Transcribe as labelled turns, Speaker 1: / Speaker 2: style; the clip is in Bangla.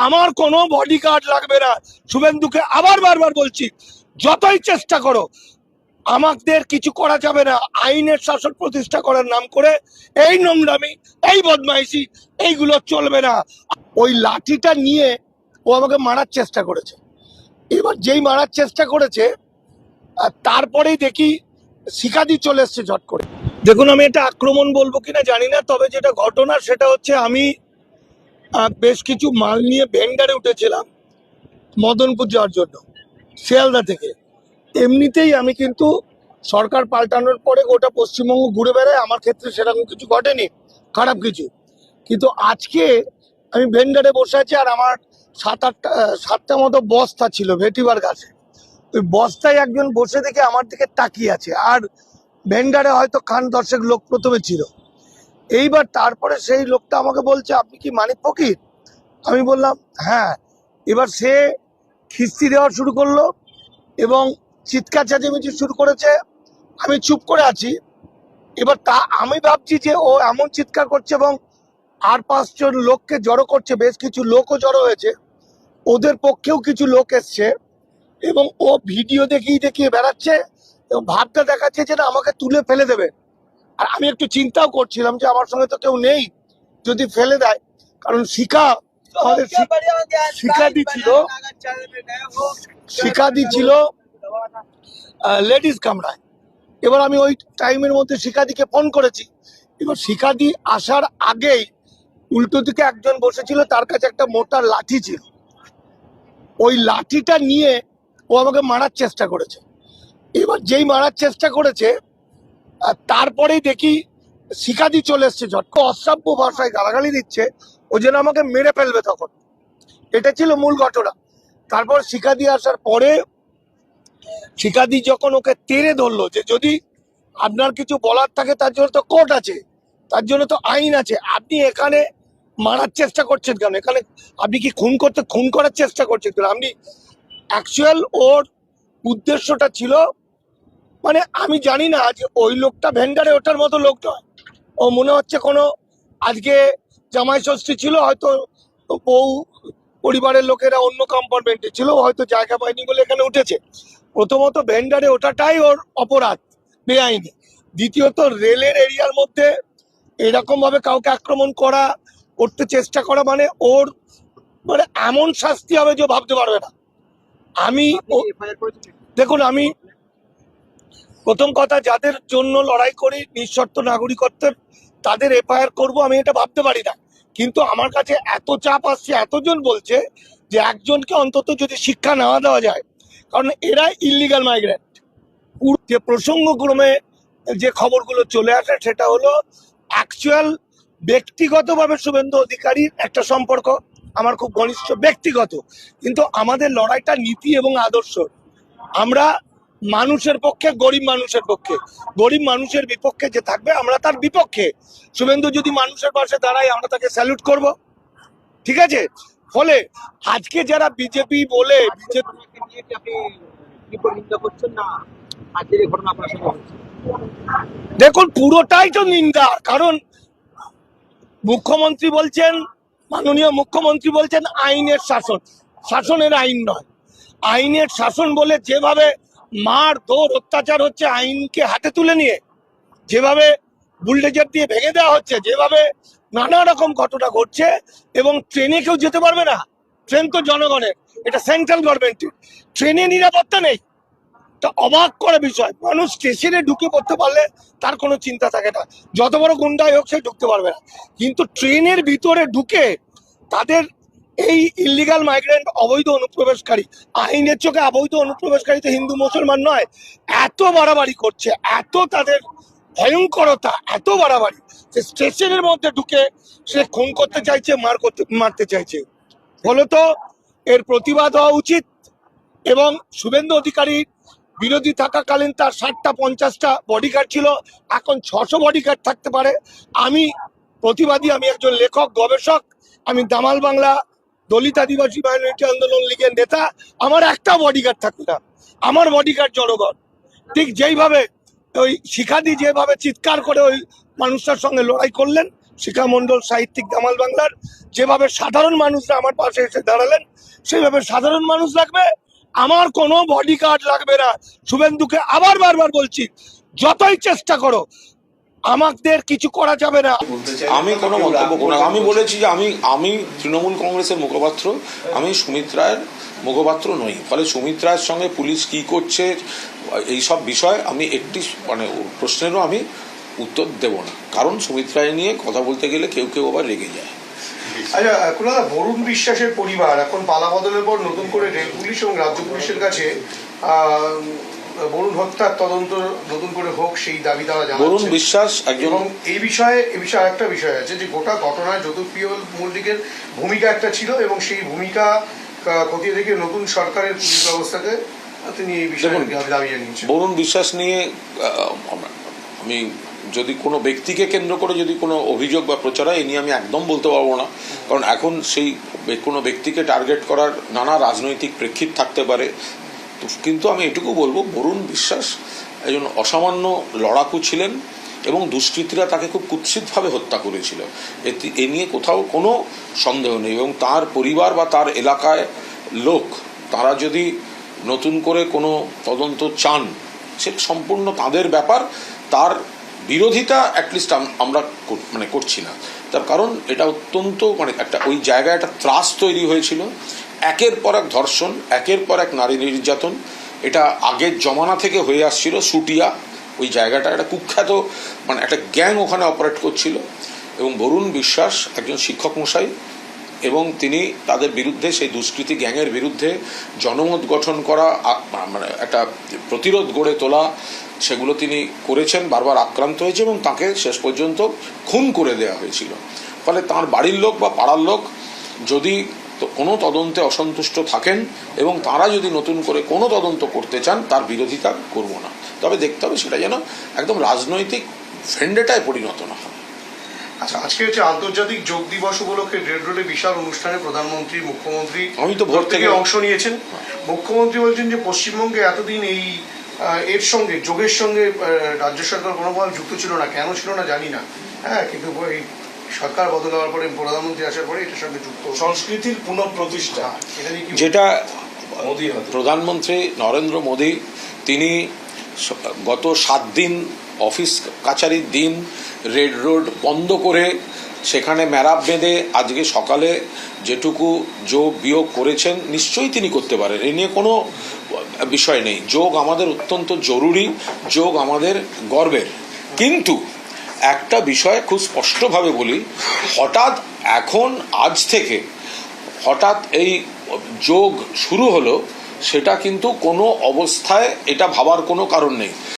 Speaker 1: আমার কোনো বডিগার্ড লাগবে না। শুভেন্দুকে আবার বারবার বলছি, যতই চেষ্টা করো আমাদের কিছু করা যাবে না। আইনের শাসন প্রতিষ্ঠা করার নাম করে এই নোংরামি, এই বদমাইশি, এইগুলো চলবে না। ওই লাঠিটা নিয়ে ও আমাকে মারার চেষ্টা করেছে। এবার যেই মারার চেষ্টা করেছে তারপরেই দেখি শিখাদি চলে এসছে ঝট করে। দেখুন, আমি এটা আক্রমণ বলবো কিনা জানি না, তবে যেটা ঘটনা সেটা হচ্ছে আমি বেশ কিছু মাল নিয়ে ভেন্ডারে উঠেছিলাম মদনপুর যাওয়ার জন্য শিয়ালদা থেকে। এমনিতেই আমি কিন্তু সরকার পাল্টানোর পরে গোটা পশ্চিমবঙ্গ ঘুরে বেড়াই, আমার ক্ষেত্রে সেরকম কিছু ঘটেনি খারাপ কিছু। কিন্তু আজকে আমি ভেন্ডারে বসে আছি আর আমার সাতটা মতো বস্তা ছিল ভেটিবার কাছে। ওই বস্তায় একজন বসে দেখে আমার দিকে তাকিয়ে আছে, আর ভেন্ডারে হয়তো 10 লোক প্রথমে ছিল। এইবার তারপরে সেই লোকটা আমাকে বলছে, আপনি কি মানিক ফকির? আমি বললাম হ্যাঁ। এবার সে খিস্তি দেওয়া শুরু করলো এবং চিৎকার চেঁচামেচি শুরু করেছে। আমি চুপ করে আছি। এবার আমি ভাবছি যে ও এমন চিৎকার করছে এবং আর 5 জন লোককে জড়ো করছে, বেশ কিছু লোকও জড়ো হয়েছে, ওদের পক্ষেও কিছু লোক এসছে এবং ও ভিডিও দেখিয়ে বেড়াচ্ছে এবং ভাবটা দেখাচ্ছে যে না আমাকে তুলে ফেলে দেবে। আর আমি একটু চিন্তাও করছিলাম যে আমার সঙ্গে তো কেউ নেই, যদি ফেলে দেয়, কারণ আমাদের শিখাদি ছিল লেডিস কামরায়। এবার আমি ওই টাইমের মধ্যে শিখাদিকে ফোন করেছি। এবার শিখাদি আসার আগেই উল্টো দিকে একজন বসেছিল, তার কাছে একটা মোটা লাঠি ছিল। ওই লাঠিটা নিয়ে ও আমাকে মারার চেষ্টা করেছে। এবার যেই মারার চেষ্টা করেছে তারপরেই দেখি শিখাদি চলে এসছে ঝট করে, অশ্রাব্য ভাষায় গালাগালি দিচ্ছে, ও যেন আমাকে মেরে ফেলবে। তখন এটা ছিল মূল ঘটনা। তারপর শিখাদি আসার পরে শিখাদি যখন ওকে তেড়ে ধরলো যে যদি আপনার কিছু বলার থাকে তার জন্য তো কোর্ট আছে, তার জন্য তো আইন আছে, আপনি এখানে মারার চেষ্টা করছেন কেন? এখানে আপনি কি খুন করার চেষ্টা করছেন কেন? আপনি অ্যাকচুয়াল ওর উদ্দেশ্যটা ছিল, মানে আমি জানি না যে ওই লোকটা ভেন্ডারে ওঠার মতো লোক নয়। ও মনে হচ্ছে কোনো আজকে জামাই ষষ্ঠী ছিল, হয়তো বউ পরিবারের লোকেরা অন্য কম্পার্টমেন্টে ছিল, হয়তো জায়গা পায়নি বলে এখানে উঠেছে। প্রথমত ভেন্ডারে ওঠাটাই ওর অপরাধ, বেআইনি। দ্বিতীয়ত রেলের এরিয়ার মধ্যে এরকম ভাবে কাউকে আক্রমণ করতে চেষ্টা করা মানে ওর মানে এমন শাস্তি হবে যে ভাবতে পারবে না। দেখুন, আমি প্রথম কথা, যাদের জন্য লড়াই করি নিঃশর্ত নাগরিকত্বের, তাদের এফআইআর করবো আমি এটা ভাবতে পারি না। কিন্তু আমার কাছে এত চাপ আসছে, এতজন বলছে যে একজনকে অন্তত যদি শিক্ষা নেওয়া দেওয়া যায়, কারণ এরা ইলিগাল মাইগ্রেন্ট। যে প্রসঙ্গক্রমে যে খবরগুলো চলে আসে সেটা হলো অ্যাকচুয়াল ব্যক্তিগতভাবে শুভেন্দু অধিকারীর একটা সম্পর্ক আমার খুব ঘনিষ্ঠ ব্যক্তিগত, কিন্তু আমাদের লড়াইটা নীতি এবং আদর্শ। আমরা মানুষের পক্ষে, গরিব মানুষের পক্ষে। গরিব মানুষের বিপক্ষে যে থাকবে আমরা তার বিপক্ষে। শুভেন্দু যদি মানুষের পাশে দাঁড়ায় আমরা তাকে স্যালুট করব, ঠিক আছে? ফলে আজকে যারা বিজেপি বলে দেখুন পুরোটাই তো নিন্দা। কারণ মুখ্যমন্ত্রী বলছেন, মাননীয় মুখ্যমন্ত্রী বলছেন আইনের শাসন, শাসনের আইন নয়। আইনের শাসন বলে যেভাবে মার ধর অত্যাচার হচ্ছে আইনকে হাতে তুলে নিয়ে, যেভাবে বুলডোজার দিয়ে ভেঙে দেওয়া হচ্ছে, যেভাবে নানা রকম ঘটনা ঘটছে, এবং ট্রেনে কেউ যেতে পারবে না। ট্রেন তো জনগণের, এটা সেন্ট্রাল গভর্নমেন্টের। ট্রেনে নিরাপত্তা নেই, তা অবাক করা বিষয়। মানুষ স্টেশনে ঢুকে পড়তে পারলে তার কোনো চিন্তা থাকে না, যত বড় গুন্ডাই হোক সে ঢুকতে পারবে না। কিন্তু ট্রেনের ভিতরে ঢুকে তাদের এই ইলিগাল মাইগ্রেন্ট, অবৈধ অনুপ্রবেশকারী, আইনের চোখে অবৈধ অনুপ্রবেশকারী তো হিন্দু মুসলমান নয়, এত বাড়াবাড়ি করছে, এত তাদের ভয়ঙ্করতা, এত বাড়াবাড়ি যে স্টেশনের মধ্যে ঢুকে সে খুন করতে চাইছে, মারতে চাইছে। ফলত এর প্রতিবাদ হওয়া উচিত। এবং শুভেন্দু অধিকারী বিরোধী থাকাকালীন তার 60টা-50টা বডিগার্ড ছিল, এখন 600 বডিগার্ড থাকতে পারে। আমি প্রতিবাদী, আমি একজন লেখক, গবেষক, আমি দামাল বাংলা দলিত আদিবাসী মাইনরিটি আন্দোলন লীগের নেতা। আমার একটা বডিগার্ড থাকবে না, আমার বডিগার্ড জনগণ। ঠিক যেইভাবে ওই শিখাদি যেভাবে চিৎকার করে ওই মানুষটার সঙ্গে লড়াই করলেন, শিখা মণ্ডল সাহিত্যিক দামাল বাংলার, যেভাবে সাধারণ মানুষরা আমার পাশে এসে দাঁড়ালেন সেইভাবে সাধারণ মানুষ লাগবে। আমার কোনো বডি গার্ড লাগবে না। শুভেন্দুকে আবার বারবার বলছি, যতই চেষ্টা করো আমাদের কিছু করা যাবে না।
Speaker 2: আমি কোনো মন্তব্য করব না। আমি বলেছি যে আমি তৃণমূল কংগ্রেসের মুখপাত্র, আমি সুমিত রায়ের মুখপাত্র নই। ফলে সুমিত রায়ের সঙ্গে পুলিশ কি করছে এইসব বিষয়ে আমি একটি প্রশ্নেরও আমি উত্তর দেব না, কারণ সুমিত রায় নিয়ে কথা বলতে গেলে কেউ কেউ আবার রেগে যায়।
Speaker 3: আচ্ছা কুণাল, বরুণ বিশ্বাসের পরিবার এখন পালা বদলের পর নতুন করে রেল পুলিশ এবং রাজ্য পুলিশের কাছে বরুণ হত্যার তদন্ত নতুন করে হোক সেই দাবি তারা জানাচ্ছে।
Speaker 2: বরুণ বিশ্বাস একজন,
Speaker 3: এবং এই বিষয়ে আরেকটা বিষয় আছে যে গোটা ঘটনায় জ্যোতিপ্রিয় মল্লিকের ভূমিকা একটা ছিল এবং সেই ভূমিকা খতিয়ে দেখে নতুন সরকারের পুলিশ ব্যবস্থাকে তিনি এই বিষয়ে দাবি জানিয়েছেন।
Speaker 2: বরুণ বিশ্বাস নিয়ে আমি যদি কোনো ব্যক্তিকে কেন্দ্র করে যদি কোনো অভিযোগ বা প্রচার হয়, এ নিয়ে আমি একদম বলতে পারবো না, কারণ এখন সেই কোনো ব্যক্তিকে টার্গেট করার নানা রাজনৈতিক প্রেক্ষিত থাকতে পারে। কিন্তু আমি এটুকু বলবো, বরুণ বিশ্বাস একজন অসামান্য লড়াকু ছিলেন এবং দুষ্কৃতীরা তাকে খুব কুৎসিতভাবে হত্যা করেছিল, এ নিয়ে কোথাও কোনো সন্দেহ নেই। এবং তার পরিবার বা তার এলাকায় লোক, তারা যদি নতুন করে কোনো তদন্ত চান সেটা সম্পূর্ণ তাদের ব্যাপার। তার বিরোধিতা অ্যাটলিস্ট আমরা করছি না। তার কারণ এটা অত্যন্ত একটা ওই জায়গায় একটা ত্রাস তৈরি হয়েছিল, একের পর এক ধর্ষণ, একের পর এক নারী নির্যাতন। এটা আগের জমানা থেকে হয়ে আসছিল। সুটিয়া ওই জায়গাটা একটা কুখ্যাত একটা গ্যাং ওখানে অপারেট করছিল। এবং বরুণ বিশ্বাস একজন শিক্ষক মশাই, এবং তিনি তাদের বিরুদ্ধে, সেই দুষ্কৃতী গ্যাংয়ের বিরুদ্ধে জনমত গঠন করা, একটা প্রতিরোধ গড়ে তোলা, সেগুলো তিনি করেছেন। বারবার আক্রান্ত হয়েছে এবং তাকে শেষ পর্যন্ত খুন করে দেওয়া হয়েছিল। ফলে তার বাড়ির লোক বা পাড়ার লোক যদি কোনো তদন্তে অসন্তুষ্ট থাকেন এবং তারা যদি নতুন করে কোনো তদন্ত করতে চান, তার বিরোধিতা করব না। তবে দেখতে হবে সেটা যেন একদম রাজনৈতিক ভেন্ডেটায় পরিণত না হয়।
Speaker 3: আচ্ছা, আজকে হচ্ছে আন্তর্জাতিক যোগ দিবস উপলক্ষে রেড রোডে বিশাল অনুষ্ঠানে প্রধানমন্ত্রী, মুখ্যমন্ত্রী
Speaker 2: আমি তো ভোর থেকে
Speaker 3: অংশ নিয়েছেন। মুখ্যমন্ত্রী বলছেন যে পশ্চিমবঙ্গে এতদিন এই এর সঙ্গে, যোগের সঙ্গে রাজ্য সরকার কোনোভাবে যুক্ত ছিল না। কেন ছিল না জানি না, হ্যাঁ, কিন্তু এই সরকার বদল হওয়ার পরে, প্রধানমন্ত্রী আসার পরে এটার সঙ্গে যুক্ত
Speaker 1: সংস্কৃতির পুনঃপ্রতিষ্ঠা,
Speaker 2: যেটা প্রধানমন্ত্রী নরেন্দ্র মোদী, তিনি গত 7 দিন অফিস কাছারির দিন রেড রোড বন্ধ করে সেখানে ম্যারাপ বেঁধে আজকে সকালে যেটুকু যোগ বিয়োগ করেছেন, নিশ্চয়ই তিনি করতে পারেন। এ নিয়ে কোনো বিষয় নেই। যোগ আমাদের অত্যন্ত জরুরি, যোগ আমাদের গর্বের। কিন্তু একটা বিষয় খুব স্পষ্টভাবে বলি, হঠাৎ এখন আজ থেকে হঠাৎ এই যোগ শুরু হলো, সেটা কিন্তু কোনো অবস্থায় এটা ভাবার কোনো কারণ নেই।